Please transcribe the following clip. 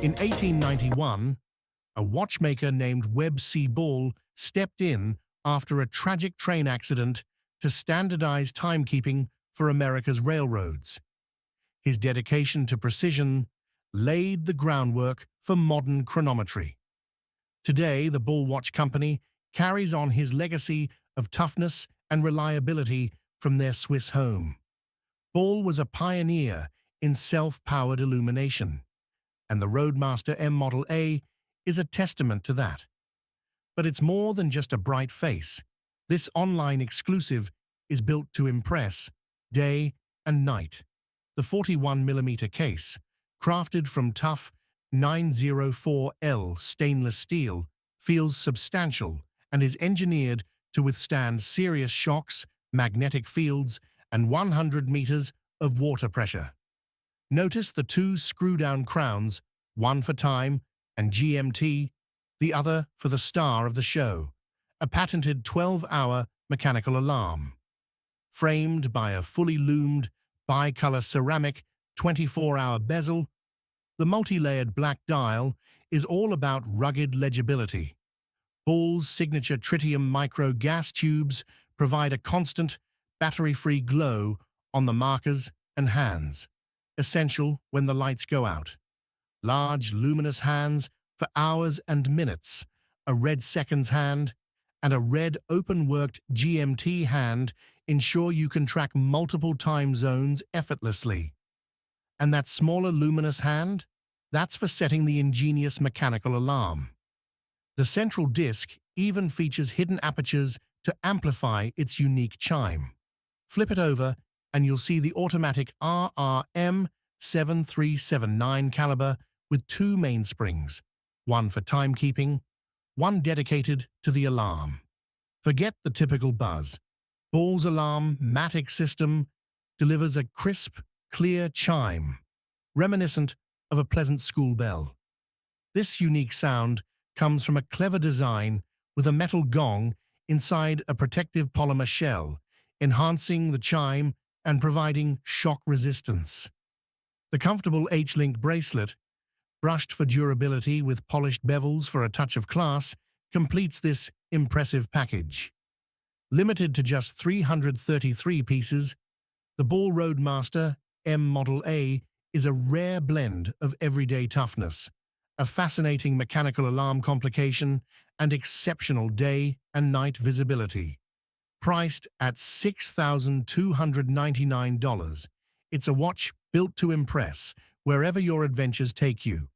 In 1891, a watchmaker named Webb C. Ball stepped in after a tragic train accident to standardize timekeeping for America's railroads. His dedication to precision laid the groundwork for modern chronometry. Today, the Ball Watch Company carries on his legacy of toughness and reliability from their Swiss home. Ball was a pioneer in self-powered illumination, and the Roadmaster M Model A is a testament to that. But it's more than just a bright face. This online exclusive is built to impress day and night. The 41mm case, crafted from tough 904L stainless steel, feels substantial and is engineered to withstand serious shocks, magnetic fields, and 100 meters of water pressure. Notice the two screw-down crowns, one for time and GMT, the other for the star of the show, a patented 12-hour mechanical alarm. Framed by a fully lumed, bicolor ceramic 24-hour bezel, the multi-layered black dial is all about rugged legibility. Ball's signature tritium micro gas tubes provide a constant, battery-free glow on the markers and hands, essential when the lights go out. Large, luminous hands for hours and minutes, a red seconds hand, and a red open-worked GMT hand ensure you can track multiple time zones effortlessly. And that smaller luminous hand? That's for setting the ingenious mechanical alarm. The central disc even features hidden apertures to amplify its unique chime. Flip it over and you'll see the automatic RRM 7379 caliber with two mainsprings, one for timekeeping, one dedicated to the alarm. Forget the typical buzz. Ball's alarm-matic system delivers a crisp, clear chime, reminiscent of a pleasant school bell. This unique sound comes from a clever design with a metal gong inside a protective polymer shell, enhancing the chime and providing shock resistance. The comfortable H-link bracelet, brushed for durability with polished bevels for a touch of class, completes this impressive package. Limited to just 333 pieces, the Ball Roadmaster M Model A is a rare blend of everyday toughness, a fascinating mechanical alarm complication, and exceptional day and night visibility. Priced at $6,299, it's a watch built to impress wherever your adventures take you.